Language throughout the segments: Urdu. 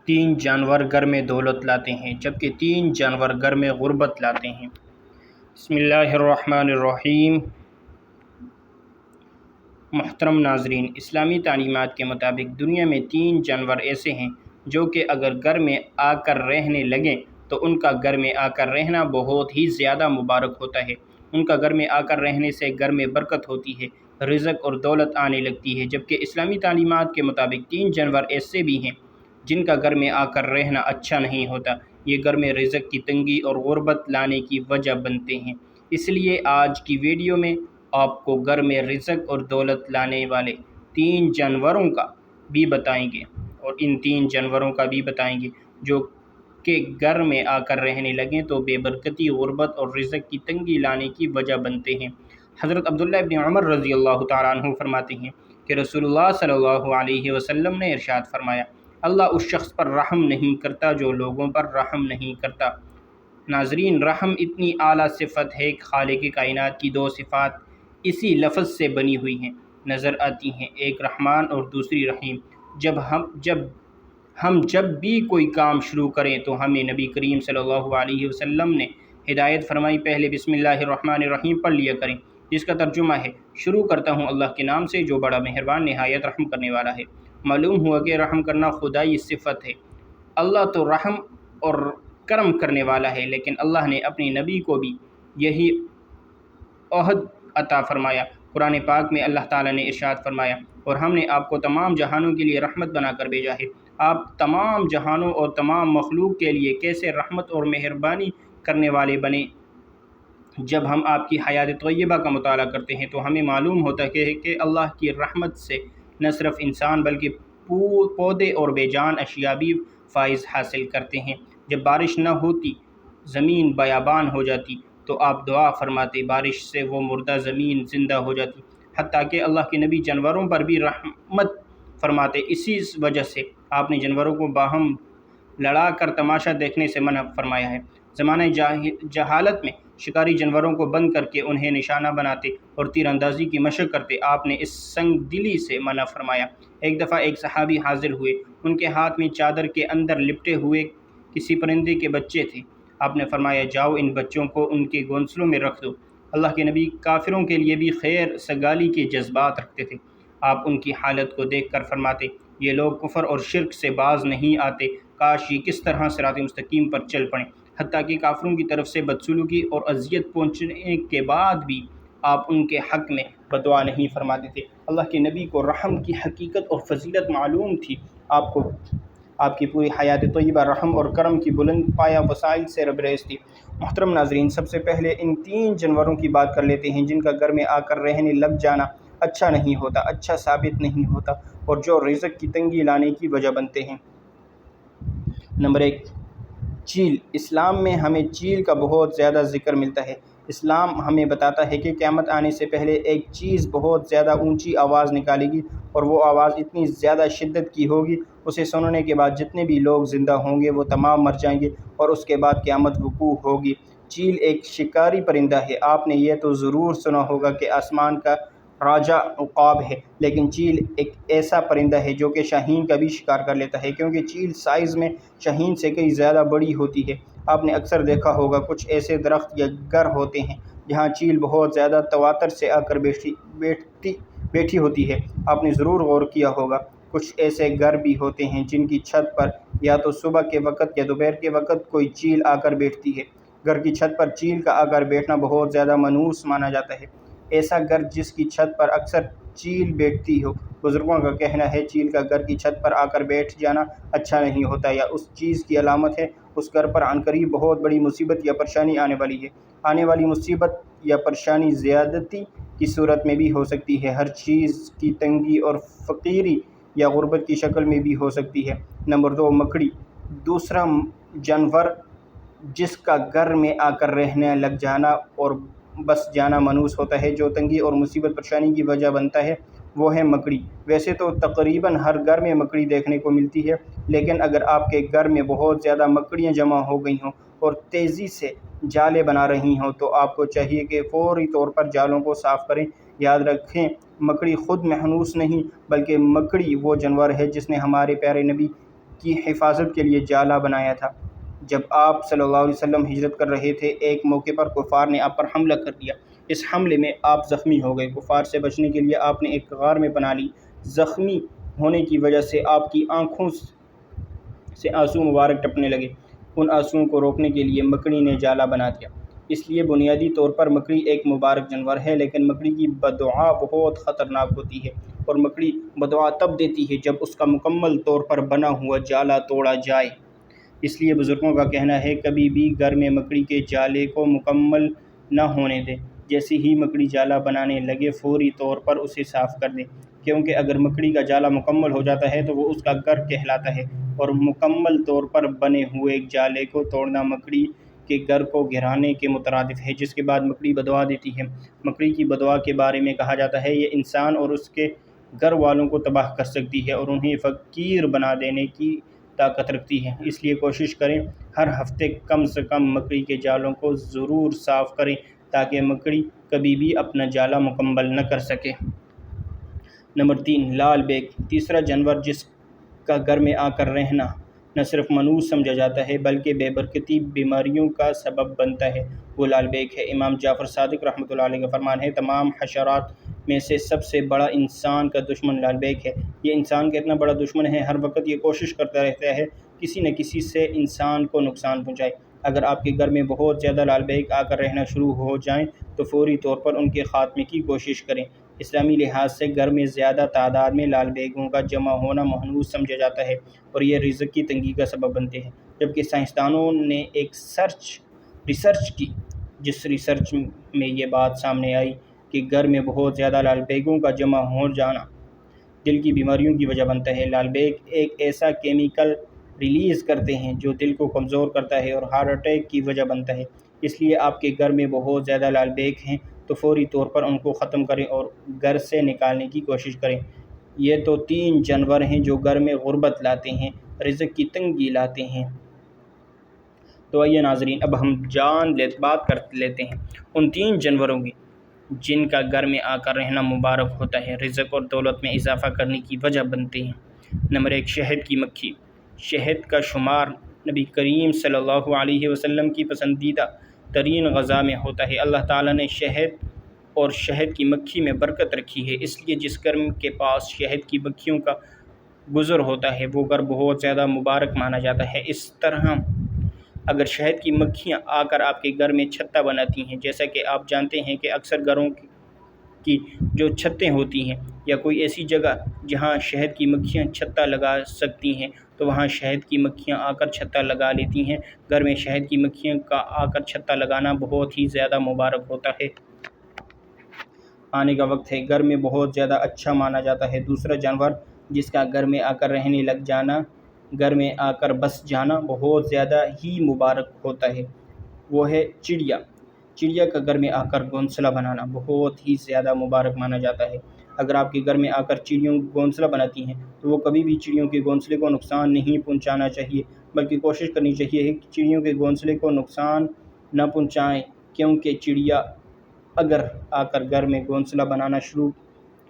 تین جانور گھر میں دولت لاتے ہیں جبکہ تین جانور گھر میں غربت لاتے ہیں۔ بسم اللہ الرحمن الرحیم۔ محترم ناظرین، اسلامی تعلیمات کے مطابق دنیا میں تین جانور ایسے ہیں جو کہ اگر گھر میں آ کر رہنے لگیں تو ان کا گھر میں آ کر رہنا بہت ہی زیادہ مبارک ہوتا ہے۔ ان کا گھر میں آ کر رہنے سے گھر میں برکت ہوتی ہے، رزق اور دولت آنے لگتی ہے، جبکہ اسلامی تعلیمات کے مطابق تین جانور ایسے بھی ہیں جن کا گھر میں آ کر رہنا اچھا نہیں ہوتا۔ یہ گھر میں رزق کی تنگی اور غربت لانے کی وجہ بنتے ہیں۔ اس لیے آج کی ویڈیو میں آپ کو گھر میں رزق اور دولت لانے والے تین جانوروں کا بھی بتائیں گے، اور ان تین جانوروں کا بھی بتائیں گے جو کہ گھر میں آ کر رہنے لگیں تو بے برکتی، غربت اور رزق کی تنگی لانے کی وجہ بنتے ہیں۔ حضرت عبداللہ ابن عمر رضی اللہ تعالیٰ عنہ فرماتے ہیں کہ رسول اللہ صلی اللہ علیہ وسلم نے ارشاد فرمایا، اللہ اس شخص پر رحم نہیں کرتا جو لوگوں پر رحم نہیں کرتا۔ ناظرین، رحم اتنی اعلیٰ صفت ہے کہ خالق کائنات کی دو صفات اسی لفظ سے بنی ہوئی ہیں، نظر آتی ہیں، ایک رحمان اور دوسری رحیم۔ جب بھی کوئی کام شروع کریں تو ہمیں نبی کریم صلی اللہ علیہ وسلم نے ہدایت فرمائی، پہلے بسم اللہ الرحمن الرحیم پڑھ لیا کریں، جس کا ترجمہ ہے شروع کرتا ہوں اللہ کے نام سے جو بڑا مہربان نہایت رحم کرنے والا ہے۔ معلوم ہوا کہ رحم کرنا خدائی صفت ہے۔ اللہ تو رحم اور کرم کرنے والا ہے، لیکن اللہ نے اپنے نبی کو بھی یہی عہد عطا فرمایا۔ قرآن پاک میں اللہ تعالیٰ نے ارشاد فرمایا، اور ہم نے آپ کو تمام جہانوں کے لیے رحمت بنا کر بھیجا ہے۔ آپ تمام جہانوں اور تمام مخلوق کے لیے کیسے رحمت اور مہربانی کرنے والے بنے۔ جب ہم آپ کی حیات طیبہ کا مطالعہ کرتے ہیں تو ہمیں معلوم ہوتا ہے کہ اللہ کی رحمت سے نہ صرف انسان بلکہ پودے اور بے جان اشیاء بھی فائز حاصل کرتے ہیں۔ جب بارش نہ ہوتی، زمین بیابان ہو جاتی تو آپ دعا فرماتے، بارش سے وہ مردہ زمین زندہ ہو جاتی۔ حتیٰ کہ اللہ کے نبی جانوروں پر بھی رحمت فرماتے، اسی وجہ سے آپ نے جانوروں کو باہم لڑا کر تماشا دیکھنے سے منع فرمایا ہے۔ زمانہ جہالت میں شکاری جانوروں کو بند کر کے انہیں نشانہ بناتے اور تیر اندازی کی مشق کرتے، آپ نے اس سنگ دلی سے منع فرمایا۔ ایک دفعہ ایک صحابی حاضر ہوئے، ان کے ہاتھ میں چادر کے اندر لپٹے ہوئے کسی پرندے کے بچے تھے۔ آپ نے فرمایا، جاؤ ان بچوں کو ان کے گھونسلوں میں رکھ دو۔ اللہ کے نبی کافروں کے لیے بھی خیر سگالی کے جذبات رکھتے تھے۔ آپ ان کی حالت کو دیکھ کر فرماتے، یہ لوگ کفر اور شرک سے باز نہیں آتے، کاش یہ کس طرح صراط مستقیم پر چل پڑیں۔ حتیٰ کہ کافروں کی طرف سے بدسلوکی اور اذیت پہنچنے کے بعد بھی آپ ان کے حق میں بددعا نہیں فرماتے تھے۔ اللہ کے نبی کو رحم کی حقیقت اور فضیلت معلوم تھی۔ آپ کی پوری حیات طیبہ رحم اور کرم کی بلند پایہ وسائل سے لبریز تھی۔ محترم ناظرین، سب سے پہلے ان تین جانوروں کی بات کر لیتے ہیں جن کا گھر میں آ کر رہنے لگ جانا اچھا نہیں ہوتا، اچھا ثابت نہیں ہوتا، اور جو رزق کی تنگی لانے کی وجہ بنتے ہیں۔ نمبر 1، چیل۔ اسلام میں ہمیں چیل کا بہت زیادہ ذکر ملتا ہے۔ اسلام ہمیں بتاتا ہے کہ قیامت آنے سے پہلے ایک چیز بہت زیادہ اونچی آواز نکالے گی، اور وہ آواز اتنی زیادہ شدت کی ہوگی، اسے سننے کے بعد جتنے بھی لوگ زندہ ہوں گے وہ تمام مر جائیں گے، اور اس کے بعد قیامت وقوع ہوگی۔ چیل ایک شکاری پرندہ ہے۔ آپ نے یہ تو ضرور سنا ہوگا کہ آسمان کا راجہ عقاب ہے، لیکن چیل ایک ایسا پرندہ ہے جو کہ شاہین کا بھی شکار کر لیتا ہے، کیونکہ چیل سائز میں شاہین سے کئی زیادہ بڑی ہوتی ہے۔ آپ نے اکثر دیکھا ہوگا کچھ ایسے درخت یا گھر ہوتے ہیں جہاں چیل بہت زیادہ تواتر سے آ کر بیٹھی ہوتی ہے۔ آپ نے ضرور غور کیا ہوگا کچھ ایسے گھر بھی ہوتے ہیں جن کی چھت پر یا تو صبح کے وقت یا دوپہر کے وقت کوئی چیل آ کر بیٹھتی ہے۔ گھر کی چھت پر چیل کا آ کر بیٹھنا بہت زیادہ منحوس مانا جاتا ہے۔ ایسا گھر جس کی چھت پر اکثر چیل بیٹھتی ہو، بزرگوں کا کہنا ہے چیل کا گھر کی چھت پر آ کر بیٹھ جانا اچھا نہیں ہوتا، یا اس چیز کی علامت ہے اس گھر پر عنقریب بہت بڑی مصیبت یا پریشانی آنے والی ہے۔ آنے والی مصیبت یا پریشانی زیادتی کی صورت میں بھی ہو سکتی ہے، ہر چیز کی تنگی اور فقیری یا غربت کی شکل میں بھی ہو سکتی ہے۔ نمبر 2، مکڑی۔ دوسرا جانور جس کا گھر میں آ کر رہنے لگ جانا اور بس جانا منحوس ہوتا ہے، جو تنگی اور مصیبت پریشانی کی وجہ بنتا ہے، وہ ہے مکڑی۔ ویسے تو تقریباً ہر گھر میں مکڑی دیکھنے کو ملتی ہے، لیکن اگر آپ کے گھر میں بہت زیادہ مکڑیاں جمع ہو گئی ہوں اور تیزی سے جالے بنا رہی ہوں تو آپ کو چاہیے کہ فوری طور پر جالوں کو صاف کریں۔ یاد رکھیں، مکڑی خود منحوس نہیں، بلکہ مکڑی وہ جانور ہے جس نے ہمارے پیارے نبی کی حفاظت کے لیے جالا بنایا تھا۔ جب آپ صلی اللہ علیہ وسلم ہجرت کر رہے تھے، ایک موقع پر کفار نے آپ پر حملہ کر دیا۔ اس حملے میں آپ زخمی ہو گئے۔ کفار سے بچنے کے لیے آپ نے ایک غار میں پناہ لی۔ زخمی ہونے کی وجہ سے آپ کی آنکھوں سے آنسو مبارک ٹپکنے لگے۔ ان آنسوؤں کو روکنے کے لیے مکڑی نے جالا بنا دیا۔ اس لیے بنیادی طور پر مکڑی ایک مبارک جانور ہے، لیکن مکڑی کی بددعا بہت خطرناک ہوتی ہے، اور مکڑی بددعا تب دیتی ہے جب اس کا مکمل طور پر بنا ہوا جالا توڑا جائے۔ اس لیے بزرگوں کا کہنا ہے، کبھی بھی گھر میں مکڑی کے جالے کو مکمل نہ ہونے دیں۔ جیسے ہی مکڑی جالا بنانے لگے، فوری طور پر اسے صاف کر دیں، کیونکہ اگر مکڑی کا جالا مکمل ہو جاتا ہے تو وہ اس کا گھر کہلاتا ہے، اور مکمل طور پر بنے ہوئے جالے کو توڑنا مکڑی کے گھر کو گرانے کے مترادف ہے، جس کے بعد مکڑی بددعا دیتی ہے۔ مکڑی کی بددعا کے بارے میں کہا جاتا ہے، یہ انسان اور اس کے گھر والوں کو تباہ کر سکتی ہے اور انہیں فقیر بنا دینے کی طاقت رکھتی ہے۔ اس لیے کوشش کریں ہر ہفتے کم سے کم مکڑی کے جالوں کو ضرور صاف کریں، تاکہ مکڑی کبھی بھی اپنا جالا مکمل نہ کر سکے۔ نمبر 3، لال بیگ۔ تیسرا جانور جس کا گھر میں آ کر رہنا نہ صرف منحوس سمجھا جاتا ہے بلکہ بے برکتی بیماریوں کا سبب بنتا ہے، وہ لال بیگ ہے۔ امام جعفر صادق رحمۃ اللہ علیہ کا فرمان ہے، تمام حشرات میں سے سب سے بڑا انسان کا دشمن لال بیگ ہے۔ یہ انسان کا اتنا بڑا دشمن ہے، ہر وقت یہ کوشش کرتا رہتا ہے کسی نہ کسی سے انسان کو نقصان پہنچائے۔ اگر آپ کے گھر میں بہت زیادہ لال بیگ آ کر رہنا شروع ہو جائیں تو فوری طور پر ان کے خاتمے کی کوشش کریں۔ اسلامی لحاظ سے گھر میں زیادہ تعداد میں لال بیگوں کا جمع ہونا منحوس سمجھا جاتا ہے اور یہ رزق کی تنگی کا سبب بنتے ہیں، جبکہ سائنسدانوں نے ایک ریسرچ کی جس ریسرچ میں یہ بات سامنے آئی کہ گھر میں بہت زیادہ لال بیگوں کا جمع ہو جانا دل کی بیماریوں کی وجہ بنتا ہے۔ لال بیگ ایک ایسا کیمیکل ریلیز کرتے ہیں جو دل کو کمزور کرتا ہے اور ہارٹ اٹیک کی وجہ بنتا ہے۔ اس لیے آپ کے گھر میں بہت زیادہ لال بیگ ہیں تو فوری طور پر ان کو ختم کریں اور گھر سے نکالنے کی کوشش کریں۔ یہ تو 3 جانور ہیں جو گھر میں غربت لاتے ہیں، رزق کی تنگی لاتے ہیں۔ تو آئیے ناظرین، اب ہم بات کر لیتے ہیں ان 3 جانوروں کی جن کا گھر میں آ کر رہنا مبارک ہوتا ہے، رزق اور دولت میں اضافہ کرنے کی وجہ بنتے ہیں۔ نمبر 1، شہد کی مکھی۔ شہد کا شمار نبی کریم صلی اللہ علیہ وسلم کی پسندیدہ ترین غذا میں ہوتا ہے۔ اللہ تعالیٰ نے شہد اور شہد کی مکھی میں برکت رکھی ہے، اس لیے جس گھر کے پاس شہد کی مکھیوں کا گزر ہوتا ہے وہ گھر بہت زیادہ مبارک مانا جاتا ہے۔ اس طرح اگر شہد کی مکھیاں آ کر آپ کے گھر میں چھتہ بناتی ہیں، جیسا کہ آپ جانتے ہیں کہ اکثر گھروں کی جو چھتیں ہوتی ہیں یا کوئی ایسی جگہ جہاں شہد کی مکھیاں چھتہ لگا سکتی ہیں تو وہاں شہد کی مکھیاں آ کر چھتہ لگا لیتی ہیں۔ گھر میں شہد کی مکھیوں کا آ کر چھتہ لگانا بہت ہی زیادہ مبارک ہوتا ہے۔ آنے کا وقت ہے، گھر میں بہت زیادہ اچھا مانا جاتا ہے۔ دوسرا جانور جس کا گھر میں آ کر رہنے لگ جانا، گھر میں آ کر بس جانا بہت زیادہ ہی مبارک ہوتا ہے، وہ ہے چڑیا۔ چڑیا کا گھر میں آ کر گھونسلہ بنانا بہت ہی زیادہ مبارک مانا جاتا ہے۔ اگر آپ کے گھر میں آ کر چڑیوں گھونسلہ بناتی ہیں تو وہ کبھی بھی چڑیوں کے گھونسلے کو نقصان نہیں پہنچانا چاہیے، بلکہ کوشش کرنی چاہیے کہ چڑیوں کے گھونسلے کو نقصان نہ پہنچائیں، کیونکہ چڑیا اگر آ کر گھر میں گھونسلہ بنانا شروع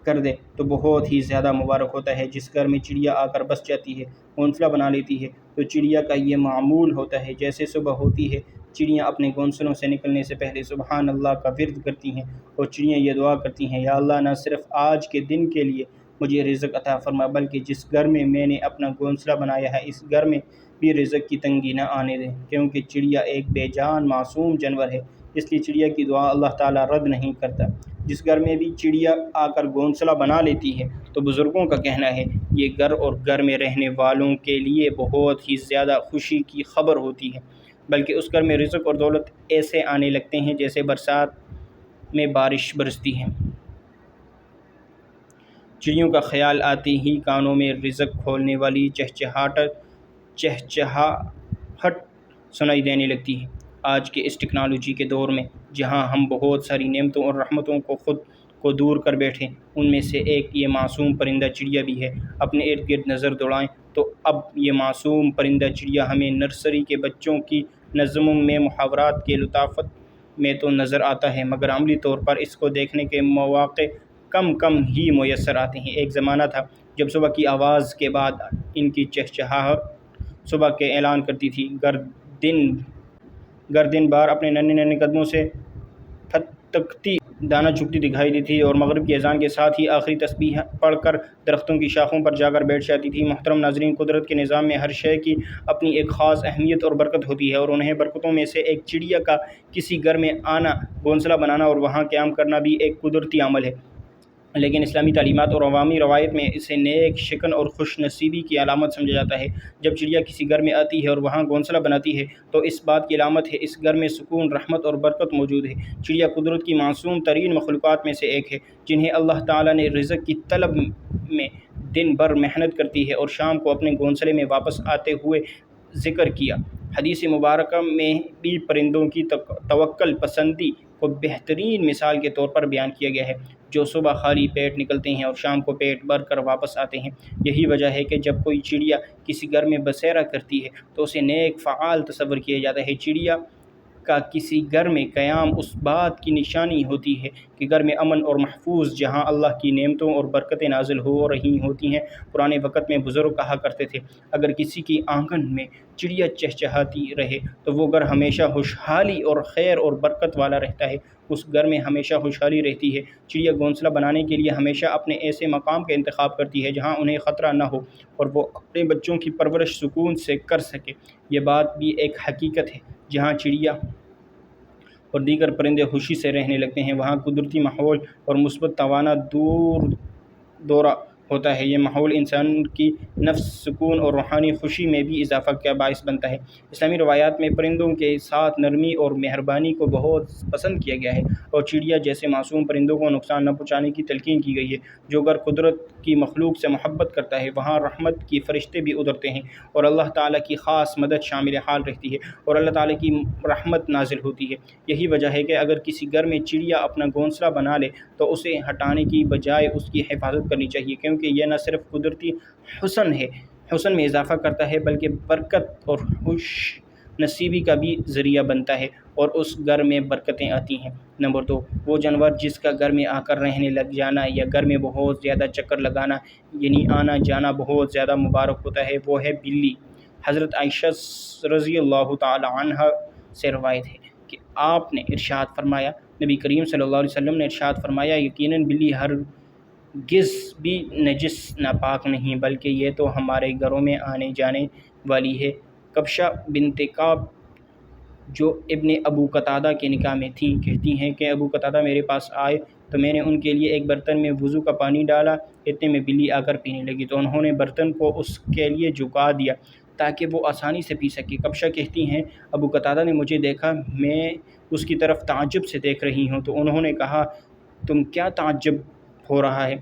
کر دے تو بہت ہی زیادہ مبارک ہوتا ہے۔ جس گھر میں چڑیا آ کر بس جاتی ہے، گھونسلہ بنا لیتی ہے، تو چڑیا کا یہ معمول ہوتا ہے جیسے صبح ہوتی ہے چڑیاں اپنے گھونسلوں سے نکلنے سے پہلے سبحان اللہ کا ورد کرتی ہیں، اور چڑیاں یہ دعا کرتی ہیں، یا اللہ نہ صرف آج کے دن کے لیے مجھے رزق عطا فرما، بلکہ جس گھر میں میں نے اپنا گھونسلہ بنایا ہے اس گھر میں بھی رزق کی تنگی نہ آنے دیں، کیونکہ چڑیا ایک بے جان معصوم جانور ہے، اس لیے چڑیا کی دعا اللہ تعالیٰ رد نہیں کرتا۔ جس گھر میں بھی چڑیا آ کر گھونسلہ بنا لیتی ہے تو بزرگوں کا کہنا ہے یہ گھر اور گھر میں رہنے والوں کے لیے بہت ہی زیادہ خوشی کی خبر ہوتی ہے، بلکہ اس گھر میں رزق اور دولت ایسے آنے لگتے ہیں جیسے برسات میں بارش برستی ہے۔ چڑیوں کا خیال آتے ہی کانوں میں رزق کھولنے والی چہچہاہٹ سنائی دینے لگتی ہے۔ آج کے اس ٹیکنالوجی کے دور میں جہاں ہم بہت ساری نعمتوں اور رحمتوں کو خود کو دور کر بیٹھے، ان میں سے ایک یہ معصوم پرندہ چڑیا بھی ہے۔ اپنے ارد گرد نظر دوڑائیں تو اب یہ معصوم پرندہ چڑیا ہمیں نرسری کے بچوں کی نظموں میں محاورات کے لطافت میں تو نظر آتا ہے، مگر عملی طور پر اس کو دیکھنے کے مواقع کم ہی میسر آتے ہیں۔ ایک زمانہ تھا جب صبح کی آواز کے بعد ان کی چہچہاہٹ صبح کے اعلان کرتی تھی۔ گردن بار اپنے ننھے ننھے قدموں سے پھٹکتی دانہ چگتی دکھائی دیتی تھی اور مغرب کی اذان کے ساتھ ہی آخری تسبیح پڑھ کر درختوں کی شاخوں پر جا کر بیٹھ جاتی تھی۔ محترم ناظرین، قدرت کے نظام میں ہر شے کی اپنی ایک خاص اہمیت اور برکت ہوتی ہے، اور انہیں برکتوں میں سے ایک چڑیا کا کسی گھر میں آنا، گھونسلہ بنانا اور وہاں قیام کرنا بھی ایک قدرتی عمل ہے۔ لیکن اسلامی تعلیمات اور عوامی روایت میں اسے نیک شکن اور خوش نصیبی کی علامت سمجھا جاتا ہے۔ جب چڑیا کسی گھر میں آتی ہے اور وہاں گھونسلہ بناتی ہے تو اس بات کی علامت ہے اس گھر میں سکون، رحمت اور برکت موجود ہے۔ چڑیا قدرت کی معصوم ترین مخلوقات میں سے ایک ہے، جنہیں اللہ تعالیٰ نے رزق کی طلب میں دن بھر محنت کرتی ہے اور شام کو اپنے گھونسلے میں واپس آتے ہوئے ذکر کیا۔ حدیث مبارکہ میں بھی پرندوں کی توکل پسندی کو بہترین مثال کے طور پر بیان کیا گیا ہے، جو صبح خالی پیٹ نکلتے ہیں اور شام کو پیٹ بھر کر واپس آتے ہیں۔ یہی وجہ ہے کہ جب کوئی چڑیا کسی گھر میں بسیرا کرتی ہے تو اسے نیک فعال تصور کیا جاتا ہے۔ چڑیا کا کسی گھر میں قیام اس بات کی نشانی ہوتی ہے کہ گھر میں امن اور محفوظ، جہاں اللہ کی نعمتوں اور برکتیں نازل ہو رہی ہوتی ہیں۔ پرانے وقت میں بزرگ کہا کرتے تھے، اگر کسی کی آنگن میں چڑیا چہچہاتی رہے تو وہ گھر ہمیشہ خوشحالی اور خیر اور برکت والا رہتا ہے۔ اس گھر میں ہمیشہ خوشحالی رہتی ہے۔ چڑیا گھونسلہ بنانے کے لیے ہمیشہ اپنے ایسے مقام کا انتخاب کرتی ہے جہاں انہیں خطرہ نہ ہو اور وہ اپنے بچوں کی پرورش سکون سے کر سکے۔ یہ بات بھی ایک حقیقت ہے، جہاں چڑیا اور دیگر پرندے خوشی سے رہنے لگتے ہیں، وہاں قدرتی ماحول اور مثبت توانائی دورہ ہوتا ہے۔ یہ ماحول انسان کی نفس سکون اور روحانی خوشی میں بھی اضافہ کا باعث بنتا ہے۔ اسلامی روایات میں پرندوں کے ساتھ نرمی اور مہربانی کو بہت پسند کیا گیا ہے اور چڑیا جیسے معصوم پرندوں کو نقصان نہ پہنچانے کی تلقین کی گئی ہے۔ جو گھر قدرت کی مخلوق سے محبت کرتا ہے، وہاں رحمت کے فرشتے بھی اترتے ہیں اور اللہ تعالیٰ کی خاص مدد شامل حال رہتی ہے اور اللہ تعالیٰ کی رحمت نازل ہوتی ہے۔ یہی وجہ ہے کہ اگر کسی گھر میں چڑیا اپنا گھونسلہ بنا لے تو اسے ہٹانے کی بجائے اس کی حفاظت کرنی چاہیے، کیونکہ یہ نہ صرف قدرتی حسن میں اضافہ کرتا ہے بلکہ برکت اور خوش نصیبی کا بھی ذریعہ بنتا ہے اور اس گھر میں برکتیں آتی ہیں۔ نمبر 2، وہ جانور جس کا گھر میں آ کر رہنے لگ جانا یا گھر میں بہت زیادہ چکر لگانا یعنی آنا جانا بہت زیادہ مبارک ہوتا ہے، وہ ہے بلی۔ حضرت عائشہ رضی اللہ تعالی عنہا سے روایت ہے کہ آپ نے ارشاد فرمایا، نبی کریم صلی اللہ علیہ وسلم نے ارشاد فرمایا، یقیناً بلی ہرگز بھی نجس ناپاک نہیں، بلکہ یہ تو ہمارے گھروں میں آنے جانے والی ہے۔ کبشہ بنت کعب جو ابن ابو قتادہ کے نکاح میں تھیں، کہتی ہیں کہ ابو قتادہ میرے پاس آئے تو میں نے ان کے لیے ایک برتن میں وضو کا پانی ڈالا، اتنے میں بلی آ کر پینے لگی تو انہوں نے برتن کو اس کے لیے جھکا دیا تاکہ وہ آسانی سے پی سکے۔ کبشہ کہتی ہیں، ابو قتادہ نے مجھے دیکھا، میں اس کی طرف تعجب سے دیکھ رہی ہوں تو انہوں نے کہا، تم کیا تعجب ہو رہا ہے؟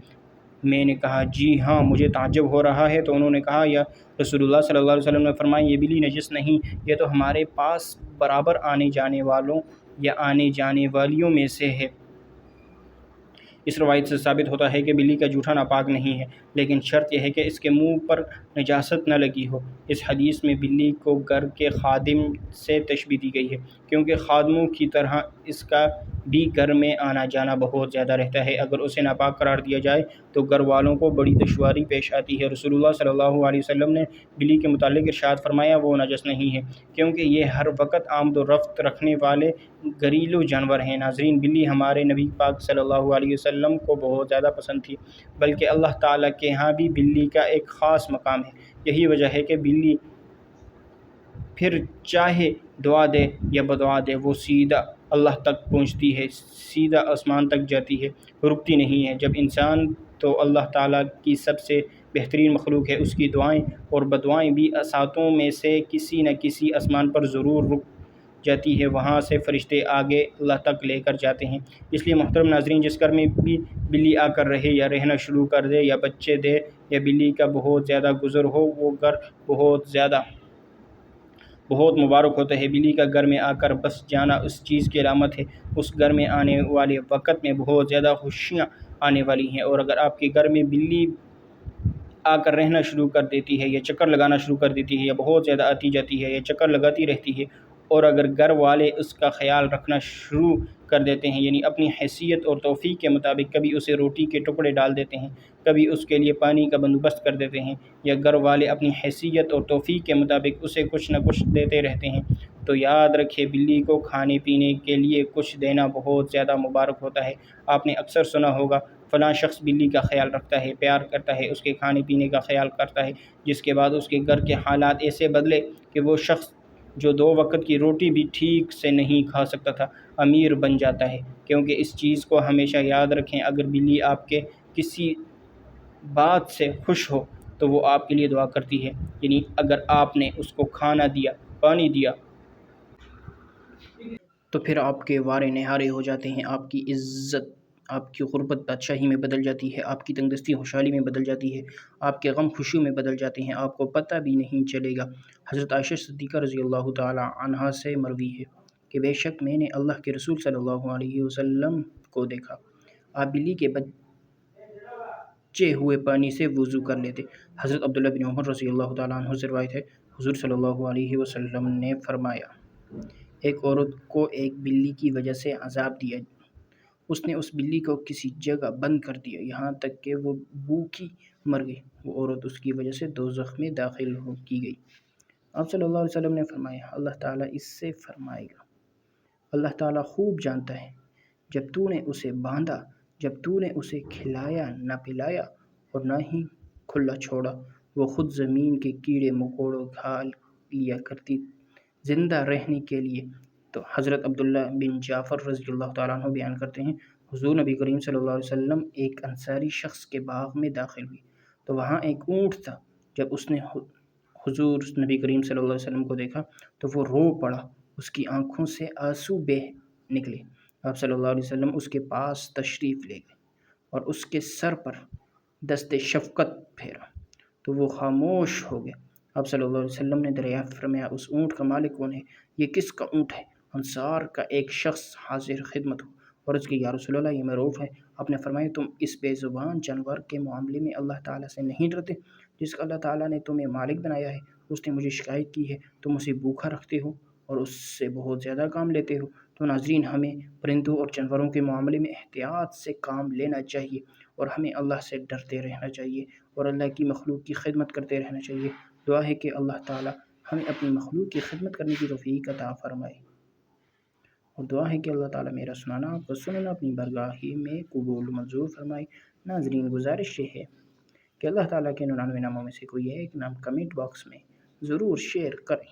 میں نے کہا، جی ہاں مجھے تعجب ہو رہا ہے۔ تو انہوں نے کہا، یا رسول اللہ صلی اللہ علیہ وسلم نے فرمایا، یہ بلی نجس نہیں، یہ تو ہمارے پاس برابر آنے جانے والوں یا آنے جانے والیوں میں سے ہے۔ اس روایت سے ثابت ہوتا ہے کہ بلی کا جوٹا ناپاک نہیں ہے، لیکن شرط یہ ہے کہ اس کے منہ پر نجاست نہ لگی ہو۔ اس حدیث میں بلی کو گھر کے خادم سے تشبیہ دی گئی ہے، کیونکہ خادموں کی طرح اس کا بھی گھر میں آنا جانا بہت زیادہ رہتا ہے۔ اگر اسے ناپاک قرار دیا جائے تو گھر والوں کو بڑی دشواری پیش آتی ہے۔ رسول اللہ صلی اللہ علیہ وسلم نے بلی کے متعلق ارشاد فرمایا، وہ نجس نہیں ہے، کیونکہ یہ ہر وقت آمد و رفت رکھنے والے گھریلو جانور ہیں۔ ناظرین، بلی ہمارے نبی پاک صلی اللہ علیہ وسلم کو بہت زیادہ پسند تھی، بلکہ اللہ تعالیٰ کے ہاں بھی بلی کا ایک خاص مقام ہے۔ یہی وجہ ہے کہ بلی پھر چاہے دعا دے یا بدعا دے، وہ سیدھا اللہ تک پہنچتی ہے، سیدھا آسمان تک جاتی ہے، رکتی نہیں ہے۔ جب انسان تو اللہ تعالیٰ کی سب سے بہترین مخلوق ہے، اس کی دعائیں اور بددعائیں بھی ساتوں میں سے کسی نہ کسی آسمان پر ضرور رک جاتی ہے، وہاں سے فرشتے آگے اللہ تک لے کر جاتے ہیں۔ اس لیے محترم ناظرین، جس گھر میں بھی بلی آ کر رہے یا رہنا شروع کر دے یا بچے دے یا بلی کا بہت زیادہ گزر ہو، وہ گھر بہت مبارک ہوتا ہے۔ بلی کا گھر میں آ کر بس جانا اس چیز کی علامت ہے، اس گھر میں آنے والے وقت میں بہت زیادہ خوشیاں آنے والی ہیں۔ اور اگر آپ کے گھر میں بلی آ کر رہنا شروع کر دیتی ہے یا چکر لگانا شروع کر دیتی ہے یا بہت زیادہ آتی جاتی ہے یا چکر لگاتی رہتی ہے اور اگر گھر والے اس کا خیال رکھنا شروع کر دیتے ہیں، یعنی اپنی حیثیت اور توفیق کے مطابق کبھی اسے روٹی کے ٹکڑے ڈال دیتے ہیں، کبھی اس کے لیے پانی کا بندوبست کر دیتے ہیں، یا گھر والے اپنی حیثیت اور توفیق کے مطابق اسے کچھ نہ کچھ دیتے رہتے ہیں، تو یاد رکھے بلی کو کھانے پینے کے لیے کچھ دینا بہت زیادہ مبارک ہوتا ہے۔ آپ نے اکثر سنا ہوگا فلاں شخص بلی کا خیال رکھتا ہے، پیار کرتا ہے، اس کے کھانے پینے کا خیال کرتا ہے، جس کے بعد اس کے گھر کے حالات ایسے بدلے کہ وہ شخص جو 2 وقت کی روٹی بھی ٹھیک سے نہیں کھا سکتا تھا، امیر بن جاتا ہے۔ کیونکہ اس چیز کو ہمیشہ یاد رکھیں، اگر بلی آپ کے کسی بات سے خوش ہو تو وہ آپ کے لیے دعا کرتی ہے، یعنی اگر آپ نے اس کو کھانا دیا، پانی دیا، تو پھر آپ کے وارے نہارے ہو جاتے ہیں، آپ کی عزت، آپ کی غربت بادشاہی میں بدل جاتی ہے، آپ کی تنگدستی خوشحالی میں بدل جاتی ہے، آپ کے غم خوشی میں بدل جاتے ہیں، آپ کو پتہ بھی نہیں چلے گا۔ حضرت عائشہ صدیقہ رضی اللہ تعالی عنہا سے مروی ہے کہ بے شک میں نے اللہ کے رسول صلی اللہ علیہ وسلم کو دیکھا، آپ بلی کے بچے ہوئے پانی سے وضو کر لیتے۔ حضرت عبداللہ بن عمر رضی اللہ تعالیٰ عنہ سے روایت ہے، حضور صلی اللہ علیہ وسلم نے فرمایا، ایک عورت کو ایک بلی کی وجہ سے عذاب دیا، اس نے اس بلی کو کسی جگہ بند کر دیا یہاں تک کہ وہ بھوکی مر گئی، وہ عورت اس کی وجہ سے دوزخ میں داخل کی گئی۔ آپ صلی اللہ علیہ وسلم نے فرمایا، اللہ تعالیٰ اس سے فرمائے گا، اللہ تعالیٰ خوب جانتا ہے جب تو نے اسے باندھا، جب تو نے اسے کھلایا نہ پلایا اور نہ ہی کھلا چھوڑا، وہ خود زمین کے کیڑے مکوڑوں کھا لیا کرتی زندہ رہنے کے لیے۔ تو حضرت عبداللہ بن جعفر رضی اللہ تعالیٰ عنہ بیان کرتے ہیں، حضور نبی کریم صلی اللہ علیہ وسلم ایک انصاری شخص کے باغ میں داخل ہوئی تو وہاں ایک اونٹ تھا۔ جب اس نے حضور نبی کریم صلی اللہ علیہ وسلم کو دیکھا تو وہ رو پڑا، اس کی آنکھوں سے آنسو بہہ نکلے۔ آپ صلی اللہ علیہ وسلم اس کے پاس تشریف لے گئے اور اس کے سر پر دست شفقت پھیرا تو وہ خاموش ہو گیا۔ آپ صلی اللہ علیہ وسلم نے دریافت فرمایا، اس اونٹ کا مالک کون ہے؟ یہ کس کا اونٹ ہے؟ انصار کا ایک شخص حاضر خدمت ہو اور اس کی یا رسول اللہ یہ معروف ہے۔ آپ نے فرمایا، تم اس بے زبان جانور کے معاملے میں اللہ تعالیٰ سے نہیں ڈرتے جس کا اللہ تعالیٰ نے تمہیں مالک بنایا ہے؟ اس نے مجھے شکایت کی ہے تم اسے بھوکا رکھتے ہو اور اس سے بہت زیادہ کام لیتے ہو۔ تو ناظرین، ہمیں پرندوں اور جانوروں کے معاملے میں احتیاط سے کام لینا چاہیے اور ہمیں اللہ سے ڈرتے رہنا چاہیے اور اللہ کی مخلوق کی خدمت کرتے رہنا چاہیے۔ دعا ہے کہ اللہ تعالیٰ ہمیں اپنی مخلوق کی خدمت کرنے کی توفیق عطا فرمائے، اور دعا ہے کہ اللہ تعالیٰ میرا سنانا آپ کو سننا اپنی بارگاہ میں قبول منظور فرمائے۔ ناظرین، گزارش یہ ہے کہ اللہ تعالیٰ کے 99 ناموں میں سے کوئی ایک نام کمنٹ باکس میں ضرور شیئر کریں۔